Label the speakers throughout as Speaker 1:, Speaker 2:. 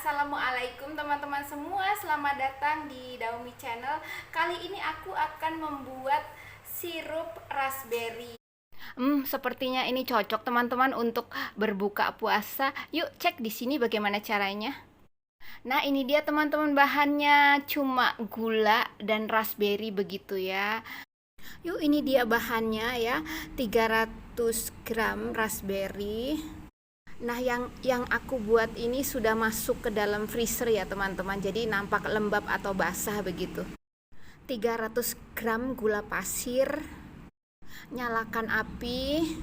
Speaker 1: Assalamualaikum teman-teman semua, selamat datang di Daumi Channel. Kali ini aku akan membuat sirup raspberry. Sepertinya ini cocok teman-teman untuk berbuka puasa. Yuk cek di sini bagaimana caranya. Nah, ini dia teman-teman, bahannya cuma gula dan raspberry begitu ya. Yuk, ini dia bahannya ya. 300 gram raspberry. Nah, yang aku buat ini sudah masuk ke dalam freezer ya teman-teman. Jadi nampak lembab atau basah begitu. 300 gram gula pasir. Nyalakan api.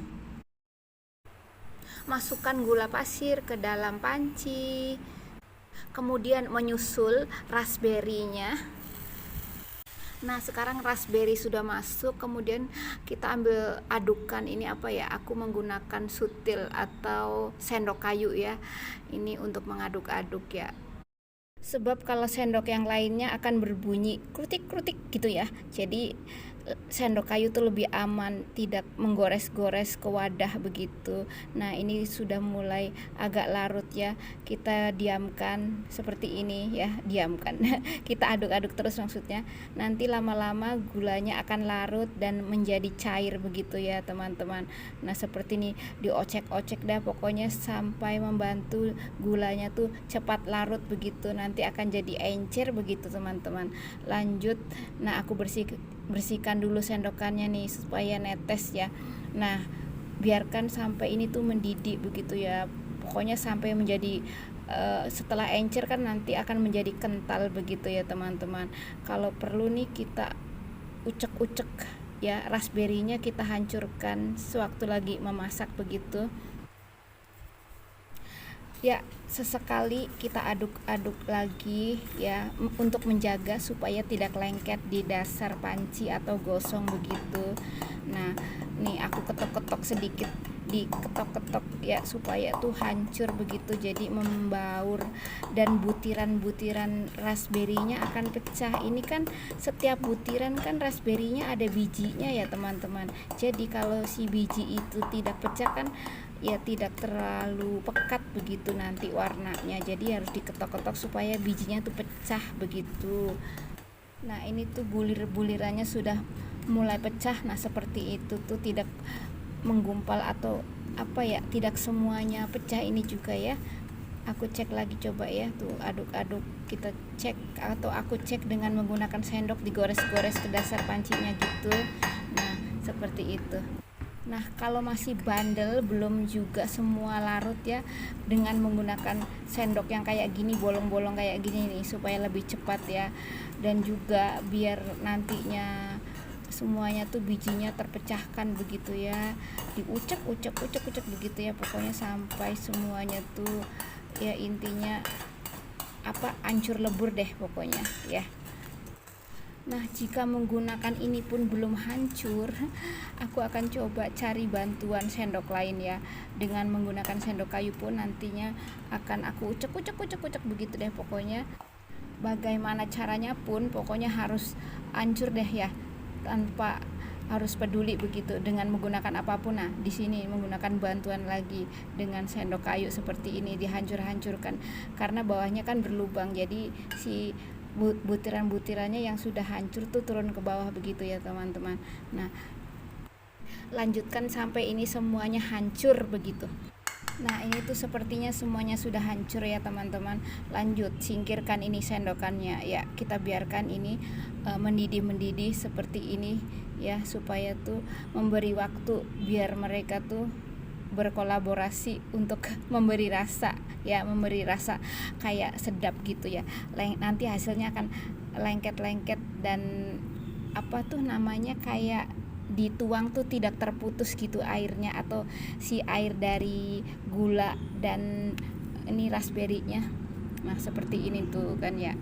Speaker 1: Masukkan gula pasir ke dalam panci. Kemudian menyusul raspberry-nya. Nah, sekarang raspberry sudah masuk, kemudian kita ambil adukan ini apa ya? Aku menggunakan sutil atau sendok kayu ya. Ini untuk mengaduk-aduk ya. Sebab kalau sendok yang lainnya akan berbunyi krutik-krutik gitu ya. Jadi sendok kayu itu lebih aman, tidak menggores-gores ke wadah begitu. Nah, ini sudah mulai agak larut ya. Kita diamkan seperti ini ya, diamkan. Kita aduk-aduk terus maksudnya. Nanti lama-lama gulanya akan larut dan menjadi cair begitu ya, teman-teman. Nah, seperti ini diocek-ocek dah pokoknya sampai membantu gulanya tuh cepat larut begitu. Nanti akan jadi encer begitu, teman-teman. Lanjut. Nah, aku bersihkan dulu sendokannya nih supaya netes ya. Nah, biarkan sampai ini tuh mendidih begitu ya. Pokoknya sampai menjadi setelah encer kan nanti akan menjadi kental begitu ya, teman-teman. Kalau perlu nih kita ucek-ucek ya, raspberry-nya kita hancurkan sewaktu lagi memasak begitu. Ya, sesekali kita aduk-aduk lagi ya untuk menjaga supaya tidak lengket di dasar panci atau gosong begitu. Nah, nih aku ketok-ketok sedikit, diketok-ketok ya supaya tuh hancur begitu, jadi membaur dan butiran-butiran raspberry-nya akan pecah. Ini kan setiap butiran kan raspberry-nya ada bijinya ya, teman-teman. Jadi kalau si biji itu tidak pecah kan ya tidak terlalu pekat begitu nanti warnanya. Jadi harus diketok-ketok supaya bijinya tuh pecah begitu. Nah, ini tuh bulir-bulirannya sudah mulai pecah. Nah, seperti itu tuh tidak menggumpal atau apa ya, tidak semuanya pecah ini juga ya. Aku cek lagi coba ya, tuh aduk-aduk, kita cek atau aku cek dengan menggunakan sendok, digores-gores ke dasar pancinya gitu. Nah, seperti itu. Nah, kalau masih bandel, belum juga semua larut ya, dengan menggunakan sendok yang kayak gini, bolong-bolong kayak gini nih, supaya lebih cepat ya. Dan juga biar nantinya semuanya tuh bijinya terpecahkan begitu ya. Diucek-ucek begitu ya, pokoknya sampai semuanya tuh ya intinya apa, hancur lebur deh pokoknya ya. Nah, jika menggunakan ini pun belum hancur, aku akan coba cari bantuan sendok lain ya. Dengan menggunakan sendok kayu pun nantinya akan aku ucek begitu deh pokoknya. Bagaimana caranya pun pokoknya harus hancur deh ya, tanpa harus peduli begitu dengan menggunakan apapun. Nah, di sini menggunakan bantuan lagi dengan sendok kayu seperti ini, dihancur-hancurkan karena bawahnya kan berlubang, jadi si butiran-butirannya yang sudah hancur tuh turun ke bawah begitu ya, teman-teman. Nah, lanjutkan sampai ini semuanya hancur begitu. Nah, ini tuh sepertinya semuanya sudah hancur ya, teman-teman. Lanjut, singkirkan ini sendokannya ya. Kita biarkan ini mendidih seperti ini ya, supaya tuh memberi waktu biar mereka tuh berkolaborasi untuk memberi rasa ya, memberi rasa kayak sedap gitu ya. Nanti hasilnya akan lengket-lengket dan apa tuh namanya, kayak dituang tuh tidak terputus gitu airnya, atau si air dari gula dan ini raspberry-nya. Nah, seperti ini tuh kan ya.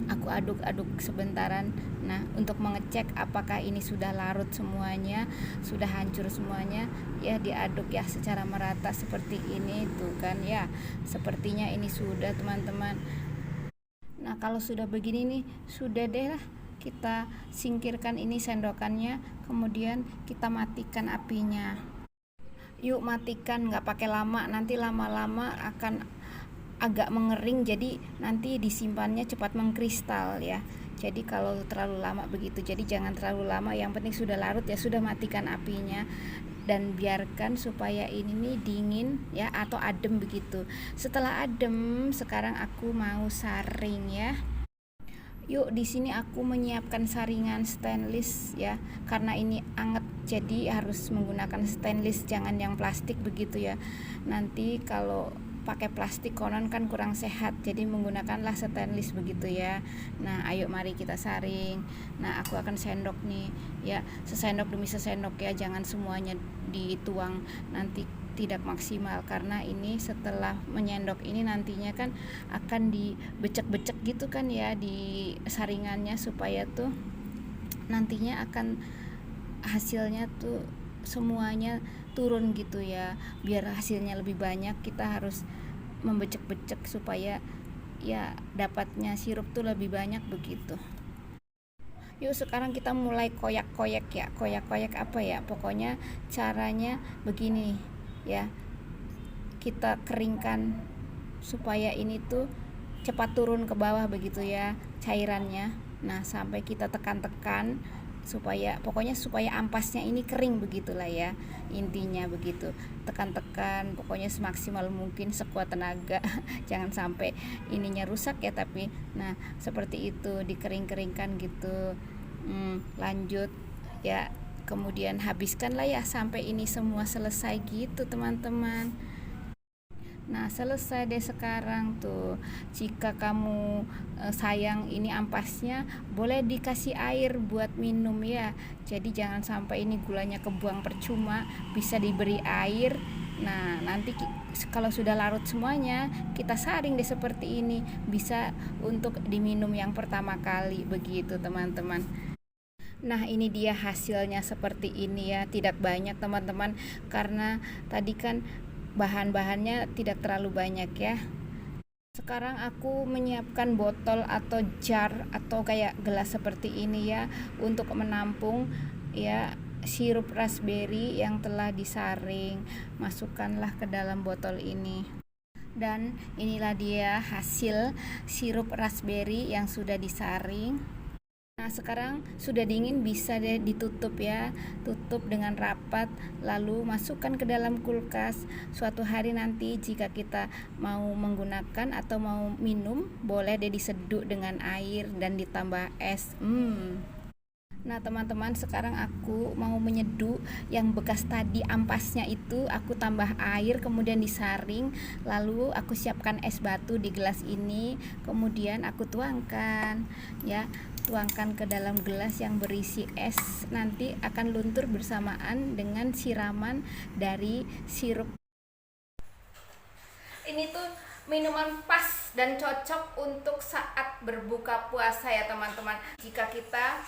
Speaker 1: Aku aduk-aduk sebentaran. Nah, untuk mengecek apakah ini sudah larut semuanya, sudah hancur semuanya ya, diaduk ya secara merata seperti ini tuh kan ya. Sepertinya ini sudah, teman-teman. Nah, kalau sudah begini nih, sudah deh lah, kita singkirkan ini sendokannya, kemudian kita matikan apinya. Yuk matikan, nggak pakai lama, nanti lama-lama akan agak mengering, jadi nanti disimpannya cepat mengkristal ya. Jadi kalau terlalu lama begitu, jadi jangan terlalu lama, yang penting sudah larut ya sudah, matikan apinya dan biarkan supaya ini nih dingin ya atau adem begitu. Setelah adem, sekarang aku mau saring ya. Yuk, di sini aku menyiapkan saringan stainless ya. Karena ini anget, jadi harus menggunakan stainless, jangan yang plastik begitu ya. Nanti kalau pakai plastik konon kan kurang sehat, jadi menggunakanlah stainless begitu ya. Nah, ayo mari kita saring. Nah, aku akan sendok nih ya, sesendok demi sesendok ya, jangan semuanya dituang, nanti tidak maksimal, karena ini setelah menyendok ini nantinya kan akan dibecek-becek gitu kan ya di saringannya, supaya tuh nantinya akan hasilnya tuh semuanya turun gitu ya. Biar hasilnya lebih banyak, kita harus membecek-becek supaya ya dapatnya sirup tuh lebih banyak begitu. Yuk, sekarang kita mulai koyak-koyak ya. Koyak-koyak apa ya, pokoknya caranya begini ya, kita keringkan supaya ini tuh cepat turun ke bawah begitu ya cairannya. Nah, sampai kita tekan-tekan supaya, pokoknya supaya ampasnya ini kering begitulah ya, intinya begitu. Tekan-tekan pokoknya semaksimal mungkin, sekuat tenaga jangan sampai ininya rusak ya, tapi nah seperti itu, dikering-keringkan gitu. Lanjut ya, kemudian habiskanlah ya sampai ini semua selesai gitu teman-teman. Nah, selesai deh sekarang tuh. Jika kamu sayang ini ampasnya, boleh dikasih air buat minum ya. Jadi jangan sampai ini gulanya kebuang percuma, bisa diberi air. Nah, nanti kalau sudah larut semuanya, kita saring deh seperti ini, bisa untuk diminum yang pertama kali begitu teman-teman. Nah, ini dia hasilnya seperti ini ya. Tidak banyak teman-teman, karena tadi kan bahan-bahannya tidak terlalu banyak ya. Sekarang aku menyiapkan botol atau jar atau kayak gelas seperti ini ya, untuk menampung ya sirup raspberry yang telah disaring. Masukkanlah ke dalam botol ini. Dan inilah dia hasil sirup raspberry yang sudah disaring. Nah, sekarang sudah dingin, bisa deh ditutup ya, tutup dengan rapat, lalu masukkan ke dalam kulkas. Suatu hari nanti jika kita mau menggunakan atau mau minum, boleh deh diseduh dengan air dan ditambah es. Nah teman-teman, sekarang aku mau menyeduh yang bekas tadi ampasnya itu, aku tambah air kemudian disaring, lalu aku siapkan es batu di gelas ini, kemudian aku tuangkan ya, tuangkan ke dalam gelas yang berisi es, nanti akan luntur bersamaan dengan siraman dari sirup. Ini tuh minuman pas dan cocok untuk saat berbuka puasa ya teman-teman. Jika kita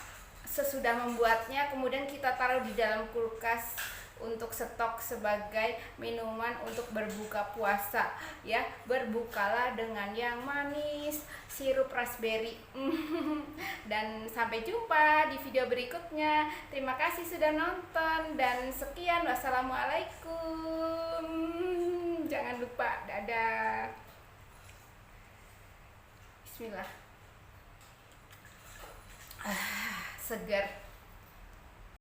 Speaker 1: sesudah membuatnya, kemudian kita taruh di dalam kulkas untuk stok sebagai minuman untuk berbuka puasa ya. Berbukalah dengan yang manis, sirup raspberry. Dan sampai jumpa di video berikutnya. Terima kasih sudah nonton dan sekian, wassalamualaikum. Jangan lupa, dadah. Bismillah. Segar.